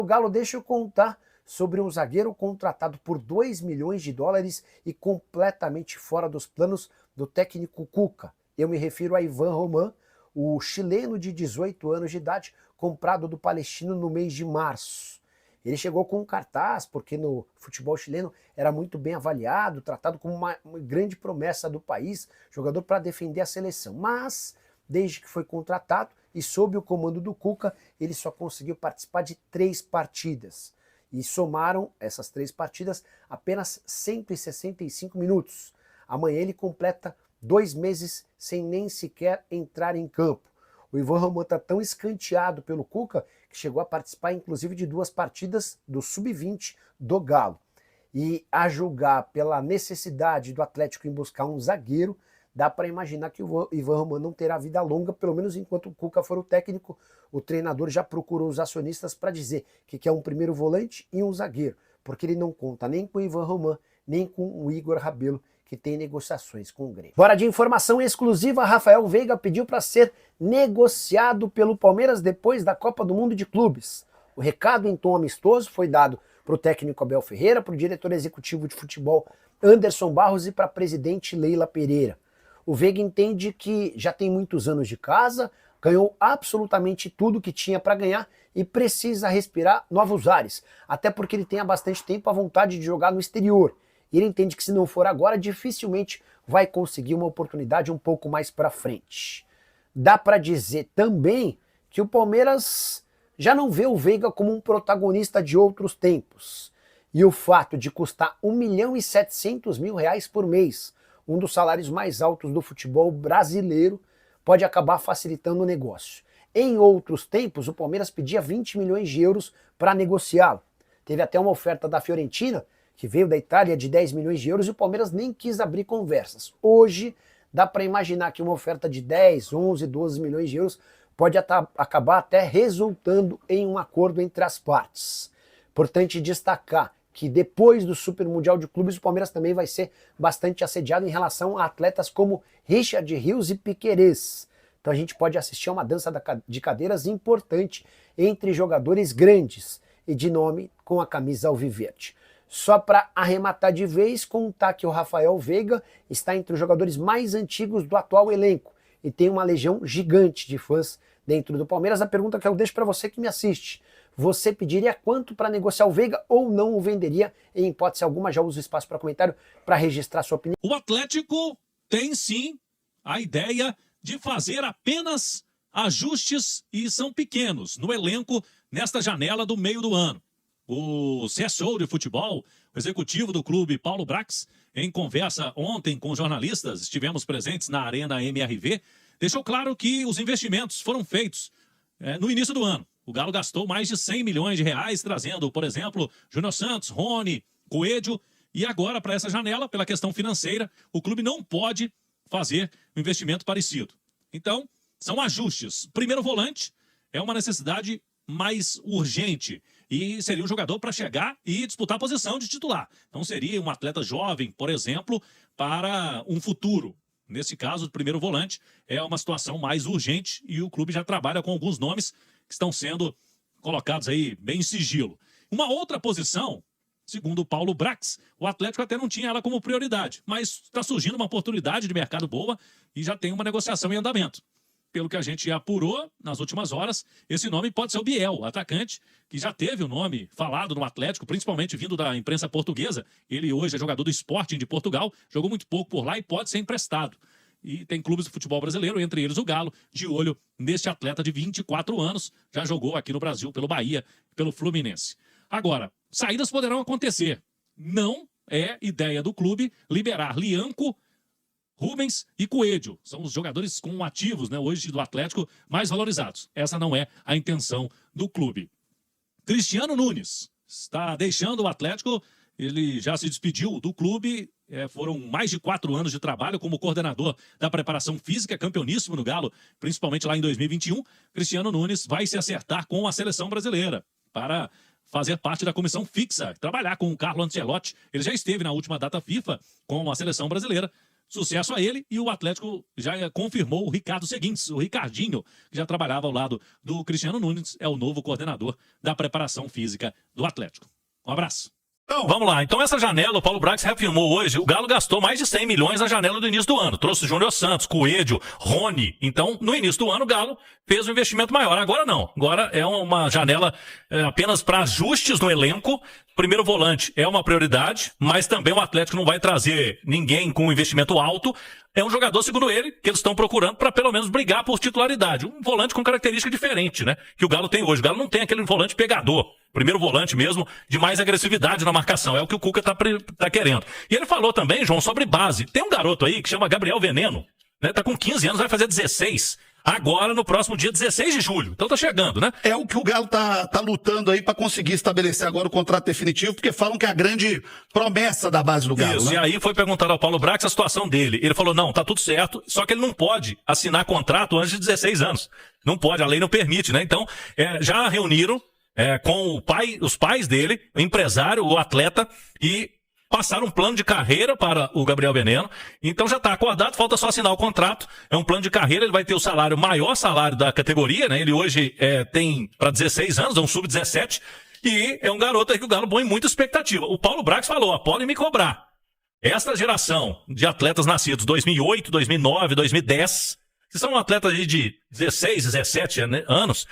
O Galo, deixa eu contar sobre um zagueiro contratado por 2 milhões de dólares e completamente fora dos planos do técnico Cuca. Eu me refiro a Ivan Román, o chileno de 18 anos de idade, comprado do Palestino no mês de março. Ele chegou com um cartaz, porque no futebol chileno era muito bem avaliado, tratado como uma grande promessa do país, jogador para defender a seleção. Mas, desde que foi contratado e sob o comando do Cuca, ele só conseguiu participar de 3 partidas. E somaram essas 3 partidas apenas 165 minutos. Amanhã ele completa 2 meses sem nem sequer entrar em campo. O Ivan Román está tão escanteado pelo Cuca que chegou a participar inclusive de 2 partidas do Sub-20 do Galo. E a julgar pela necessidade do Atlético em buscar um zagueiro, dá para imaginar que o Ivan Román não terá vida longa, pelo menos enquanto o Cuca for o técnico. O treinador já procurou os acionistas para dizer que quer um primeiro volante e um zagueiro, porque ele não conta nem com o Ivan Román, nem com o Igor Rabelo, que tem negociações com o Grêmio. Bora de informação exclusiva, Rafael Veiga pediu para ser negociado pelo Palmeiras depois da Copa do Mundo de Clubes. O recado em tom amistoso foi dado para o técnico Abel Ferreira, para o diretor executivo de futebol Anderson Barros e para a presidente Leila Pereira. O Veiga entende que já tem muitos anos de casa, ganhou absolutamente tudo que tinha para ganhar e precisa respirar novos ares, até porque ele tem há bastante tempo a vontade de jogar no exterior. E ele entende que se não for agora, dificilmente vai conseguir uma oportunidade um pouco mais para frente. Dá para dizer também que o Palmeiras já não vê o Veiga como um protagonista de outros tempos. E o fato de custar R$1.700.000 por mês, um dos salários mais altos do futebol brasileiro, pode acabar facilitando o negócio. Em outros tempos, o Palmeiras pedia 20 milhões de euros para negociá-lo. Teve até uma oferta da Fiorentina, que veio da Itália, de 10 milhões de euros, e o Palmeiras nem quis abrir conversas. Hoje, dá para imaginar que uma oferta de 10, 11, 12 milhões de euros pode acabar até resultando em um acordo entre as partes. Importante destacar que depois do Super Mundial de Clubes, o Palmeiras também vai ser bastante assediado em relação a atletas como Richard Rios e Piquerez. Então a gente pode assistir a uma dança de cadeiras importante entre jogadores grandes e de nome com a camisa alviverde. Só para arrematar de vez, contar que o Rafael Veiga está entre os jogadores mais antigos do atual elenco e tem uma legião gigante de fãs dentro do Palmeiras. A pergunta que eu deixo para você que me assiste: você pediria quanto para negociar o Veiga ou não o venderia? Em hipótese alguma, já uso o espaço para comentário para registrar sua opinião. O Atlético tem sim a ideia de fazer apenas ajustes, e são pequenos, no elenco nesta janela do meio do ano. O CSO de futebol, o executivo do clube, Paulo Brax, em conversa ontem com jornalistas, estivemos presentes na Arena MRV, deixou claro que os investimentos foram feitos no início do ano. O Galo gastou mais de 100 milhões de reais, trazendo, por exemplo, Júnior Santos, Rony, Coelho, e agora, para essa janela, pela questão financeira, o clube não pode fazer um investimento parecido. Então, são ajustes. Primeiro volante é uma necessidade mais urgente e seria um jogador para chegar e disputar a posição de titular. Então seria um atleta jovem, por exemplo, para um futuro. Nesse caso, o primeiro volante é uma situação mais urgente e o clube já trabalha com alguns nomes que estão sendo colocados aí bem em sigilo. Uma outra posição, segundo o Paulo Brax, o Atlético até não tinha ela como prioridade, mas está surgindo uma oportunidade de mercado boa e já tem uma negociação em andamento. Pelo que a gente apurou nas últimas horas, esse nome pode ser o Biel, atacante, que já teve o nome falado no Atlético, principalmente vindo da imprensa portuguesa. Ele hoje é jogador do Sporting de Portugal, jogou muito pouco por lá e pode ser emprestado. E tem clubes de futebol brasileiro, entre eles o Galo, de olho neste atleta de 24 anos, já jogou aqui no Brasil pelo Bahia, pelo Fluminense. Agora, saídas poderão acontecer. Não é ideia do clube liberar Lianco, Rubens e Coelho. São os jogadores com ativos, né, hoje do Atlético mais valorizados. Essa não é a intenção do clube. Cristiano Nunes está deixando o Atlético, ele já se despediu do clube, foram mais de 4 anos de trabalho como coordenador da preparação física, campeoníssimo no Galo, principalmente lá em 2021. Cristiano Nunes vai se acertar com a seleção brasileira para fazer parte da comissão fixa, trabalhar com o Carlo Ancelotti. Ele já esteve na última data FIFA com a seleção brasileira, sucesso a ele, e o Atlético já confirmou o Ricardo Seguintes, o Ricardinho, que já trabalhava ao lado do Cristiano Nunes, é o novo coordenador da preparação física do Atlético. Um abraço. Então, vamos lá. Então essa janela, o Paulo Brax reafirmou hoje, o Galo gastou mais de 100 milhões na janela do início do ano. Trouxe Júnior Santos, Coelho, Rony. Então, no início do ano, o Galo fez um investimento maior. Agora não. Agora é uma janela apenas para ajustes no elenco. Primeiro volante é uma prioridade, mas também o Atlético não vai trazer ninguém com investimento alto. É um jogador, segundo ele, que eles estão procurando para pelo menos brigar por titularidade. Um volante com característica diferente, né? Que o Galo tem hoje. O Galo não tem aquele volante pegador. Primeiro volante mesmo, de mais agressividade na marcação. É o que o Cuca tá querendo. E ele falou também, João, sobre base. Tem um garoto aí que chama Gabriel Veneno, né? Tá com 15 anos, vai fazer 16. Agora, no próximo dia 16 de julho. Então tá chegando, né? É o que o Galo tá lutando aí pra conseguir estabelecer agora o contrato definitivo, porque falam que é a grande promessa da base do Galo. Isso, né? E aí foi perguntar ao Paulo Brax a situação dele. Ele falou, não, tá tudo certo, só que ele não pode assinar contrato antes de 16 anos. Não pode, a lei não permite, né? Então, já reuniram com os pais dele, o empresário, o atleta, e passaram um plano de carreira para o Gabriel Veneno. Então já está acordado, falta só assinar o contrato. É um plano de carreira, ele vai ter o maior salário da categoria, né? Ele hoje tem para 16 anos, é um sub-17. E é um garoto aí que o Galo põe muita expectativa. O Paulo Brax falou, podem me cobrar. Esta geração de atletas nascidos 2008, 2009, 2010, que são atletas de 16, 17 anos,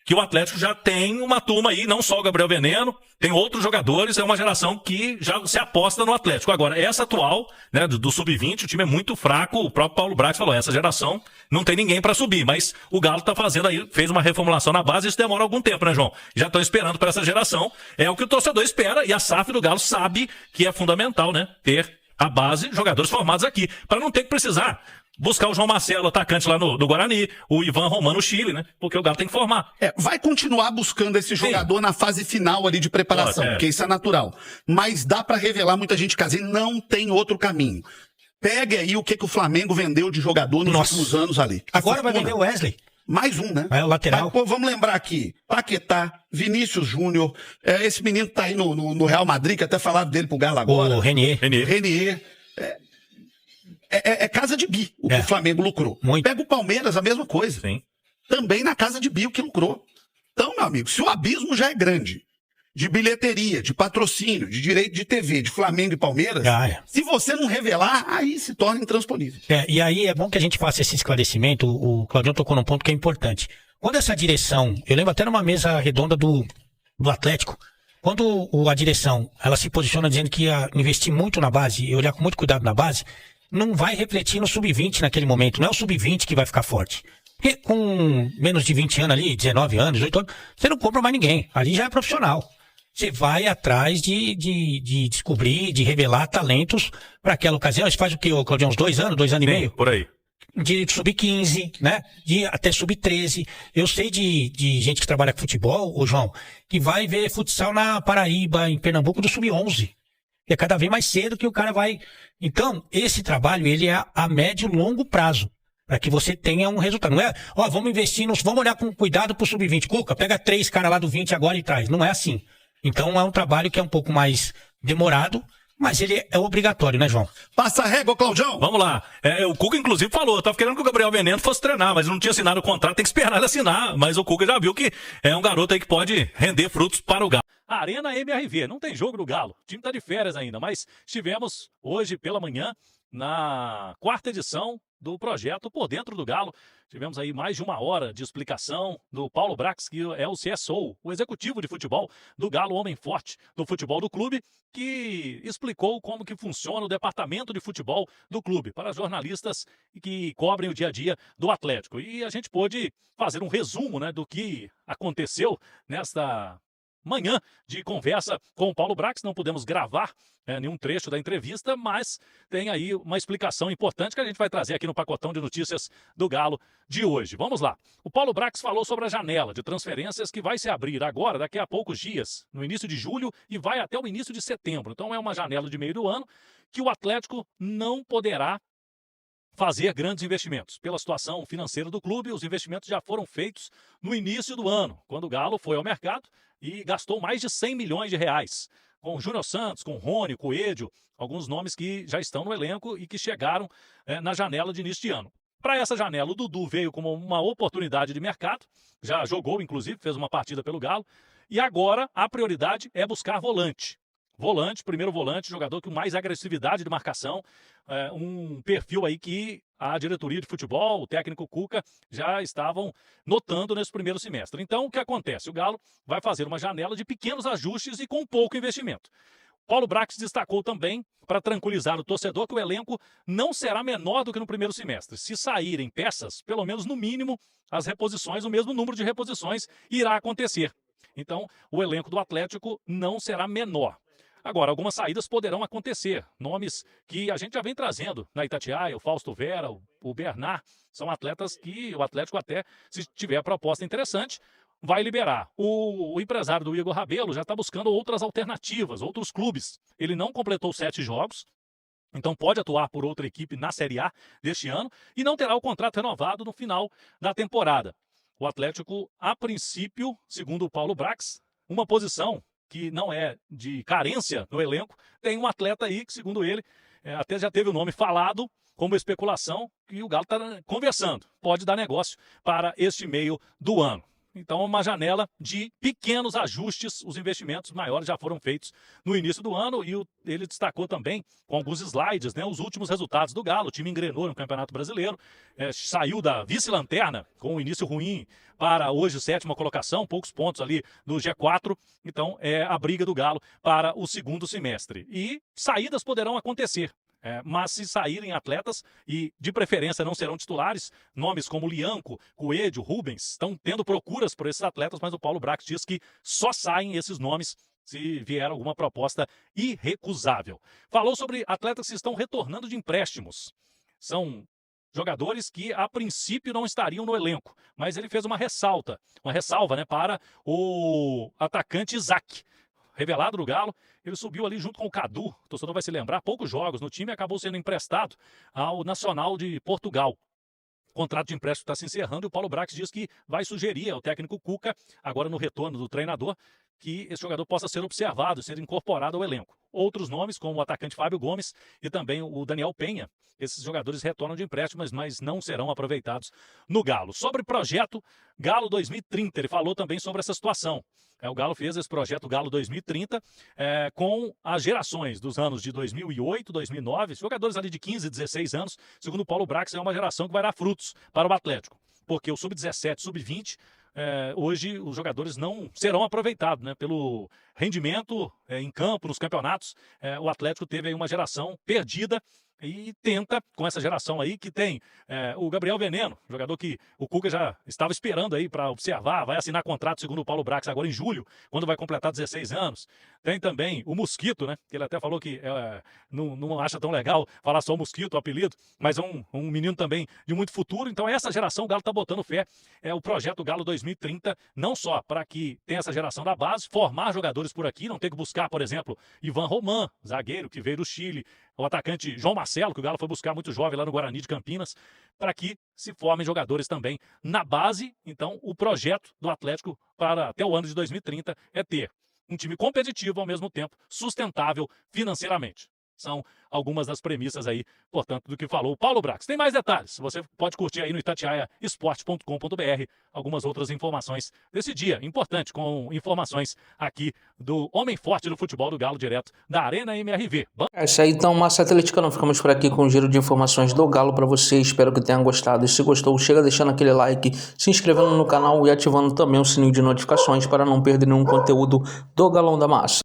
que o Atlético já tem uma turma aí, não só o Gabriel Veneno, tem outros jogadores, é uma geração que já se aposta no Atlético. Agora, essa atual, né, do Sub-20, o time é muito fraco, o próprio Paulo Brax falou, essa geração não tem ninguém para subir, mas o Galo tá fazendo aí, fez uma reformulação na base, isso demora algum tempo, né, João? Já estão esperando para essa geração, é o que o torcedor espera, e a SAF do Galo sabe que é fundamental, né, ter a base, jogadores formados aqui, para não ter que precisar buscar o João Marcelo, atacante lá do Guarani, o Ivan Romano no Chile, né? Porque o Galo tem que formar. Vai continuar buscando esse jogador na fase final ali de preparação, porque isso é natural. Mas dá pra revelar muita gente caseira, não tem outro caminho. Pegue aí o que o Flamengo vendeu de jogador nos últimos anos ali. Agora vai vender o Wesley. Mais um, né? É o lateral. Mas, vamos lembrar aqui, Paquetá, Vinícius Júnior, esse menino que tá aí no Real Madrid, que até falaram dele pro Galo agora. O Renier. Renier. É casa de bi o que o Flamengo lucrou. Muito. Pega o Palmeiras, a mesma coisa. Sim. Também na casa de bi o que lucrou. Então, meu amigo, se o abismo já é grande, de bilheteria, de patrocínio, de direito de TV, de Flamengo e Palmeiras, se você não revelar, aí se torna intransponível. E aí é bom que a gente faça esse esclarecimento. O Claudião tocou num ponto que é importante. Quando essa direção, eu lembro até numa mesa redonda do Atlético, quando a direção ela se posiciona dizendo que ia investir muito na base e olhar com muito cuidado na base, não vai refletir no sub-20 naquele momento. Não é o sub-20 que vai ficar forte. Porque com menos de 20 anos ali, 19 anos, 18 anos, você não compra mais ninguém. Ali já é profissional. Você vai atrás de descobrir, de revelar talentos para aquela ocasião. Isso faz o quê, Claudião? Uns 2 anos, 2 anos e meio? Por aí. De sub-15, né? De até sub-13. Eu sei de gente que trabalha com futebol, ô João, que vai ver futsal na Paraíba, em Pernambuco, do sub-11. É cada vez mais cedo que o cara vai... Então, esse trabalho, ele é a médio e longo prazo, para que você tenha um resultado. Não é, vamos investir, vamos olhar com cuidado pro sub-20. Cuca, pega 3 caras lá do 20 agora e traz. Não é assim. Então, é um trabalho que é um pouco mais demorado, mas ele é obrigatório, né, João? Passa a régua, Claudião. Vamos lá. O Cuca, inclusive, falou, eu tava querendo que o Gabriel Veneno fosse treinar, mas não tinha assinado o contrato, tem que esperar ele assinar. Mas o Cuca já viu que é um garoto aí que pode render frutos para o Galo. Arena MRV, não tem jogo do Galo, o time tá de férias ainda, mas estivemos hoje pela manhã na 4ª edição do projeto Por Dentro do Galo. Tivemos aí mais de 1 hora de explicação do Paulo Brax, que é o CSO, o executivo de futebol do Galo, homem forte do futebol do clube, que explicou como que funciona o departamento de futebol do clube para jornalistas que cobrem o dia a dia do Atlético. E a gente pôde fazer um resumo, né, do que aconteceu nesta manhã de conversa com o Paulo Brax. Não pudemos gravar nenhum trecho da entrevista, mas tem aí uma explicação importante que a gente vai trazer aqui no pacotão de notícias do Galo de hoje. Vamos lá. O Paulo Brax falou sobre a janela de transferências que vai se abrir agora, daqui a poucos dias, no início de julho, e vai até o início de setembro. Então é uma janela de meio do ano que o Atlético não poderá fazer grandes investimentos. Pela situação financeira do clube, os investimentos já foram feitos no início do ano, quando o Galo foi ao mercado e gastou mais de 100 milhões de reais com o Júnior Santos, com o Rony, Coelho, alguns nomes que já estão no elenco e que chegaram na janela de início de ano. Para essa janela, o Dudu veio como uma oportunidade de mercado, já jogou, inclusive, fez uma partida pelo Galo, e agora a prioridade é buscar volante. Volante, primeiro volante, jogador com mais agressividade de marcação, um perfil aí que a diretoria de futebol, o técnico Cuca, já estavam notando nesse primeiro semestre. Então, o que acontece? O Galo vai fazer uma janela de pequenos ajustes e com pouco investimento. Paulo Brax destacou também, para tranquilizar o torcedor, que o elenco não será menor do que no primeiro semestre. Se saírem peças, pelo menos no mínimo, as reposições, o mesmo número de reposições irá acontecer. Então, o elenco do Atlético não será menor. Agora, algumas saídas poderão acontecer. Nomes que a gente já vem trazendo na Itatiaia, o Fausto Vera, o Bernard, são atletas que o Atlético até, se tiver proposta interessante, vai liberar. O empresário do Igor Rabelo já está buscando outras alternativas, outros clubes. Ele não completou 7 jogos, então pode atuar por outra equipe na Série A deste ano e não terá o contrato renovado no final da temporada. O Atlético, a princípio, segundo o Paulo Brax, uma posição que não é de carência no elenco, tem um atleta aí que, segundo ele, até já teve o nome falado como especulação, que o Galo está conversando. Pode dar negócio para este meio do ano. Então, uma janela de pequenos ajustes, os investimentos maiores já foram feitos no início do ano e ele destacou também, com alguns slides, os últimos resultados do Galo. O time engrenou no Campeonato Brasileiro, saiu da vice-lanterna com um início ruim para hoje 7ª colocação, poucos pontos ali no G4. Então, é a briga do Galo para o segundo semestre. E saídas poderão acontecer. Mas se saírem atletas, e de preferência não serão titulares, nomes como Lianco, Coelho, Rubens, estão tendo procuras por esses atletas, mas o Paulo Brax diz que só saem esses nomes se vier alguma proposta irrecusável. Falou sobre atletas que estão retornando de empréstimos. São jogadores que a princípio não estariam no elenco, mas ele fez uma ressalva para o atacante Isaac. Revelado do Galo, ele subiu ali junto com o Cadu, o torcedor vai se lembrar, poucos jogos no time, acabou sendo emprestado ao Nacional de Portugal. O contrato de empréstimo está se encerrando e o Paulo Brax diz que vai sugerir ao técnico Cuca, agora no retorno do treinador, que esse jogador possa ser observado, ser incorporado ao elenco. Outros nomes, como o atacante Fábio Gomes e também o Daniel Penha, esses jogadores retornam de empréstimo, mas não serão aproveitados no Galo. Sobre o projeto Galo 2030, ele falou também sobre essa situação. O Galo fez esse projeto Galo 2030 com as gerações dos anos de 2008, 2009, jogadores ali de 15, 16 anos, segundo o Paulo Brax, é uma geração que vai dar frutos para o Atlético, porque o Sub-17, Sub-20, hoje os jogadores não serão aproveitados, pelo rendimento em campo, nos campeonatos. O Atlético teve aí uma geração perdida e tenta, com essa geração aí, que tem o Gabriel Veneno, jogador que o Cuca já estava esperando aí para observar, vai assinar contrato, segundo o Paulo Brax, agora em julho, quando vai completar 16 anos. Tem também o Mosquito, que ele até falou que não acha tão legal falar só o Mosquito, o apelido, mas é um menino também de muito futuro. Então essa geração o Galo está botando fé. O projeto Galo 2030, não só para que tenha essa geração da base, formar jogadores por aqui, não ter que buscar, por exemplo, Ivan Roman, zagueiro que veio do Chile, o atacante João Marcelo, que o Galo foi buscar muito jovem lá no Guarani de Campinas, para que se formem jogadores também na base. Então, o projeto do Atlético para até o ano de 2030 é ter um time competitivo, ao mesmo tempo sustentável financeiramente. São algumas das premissas aí, portanto, do que falou o Paulo Brax. Tem mais detalhes, você pode curtir aí no itatiaiaesporte.com.br algumas outras informações desse dia importante, com informações aqui do homem forte do futebol do Galo, direto da Arena MRV. É isso aí, então, Massa Atleticano. Ficamos por aqui com um giro de informações do Galo para você. Espero que tenham gostado. E se gostou, chega deixando aquele like, se inscrevendo no canal e ativando também o sininho de notificações para não perder nenhum conteúdo do Galão da Massa.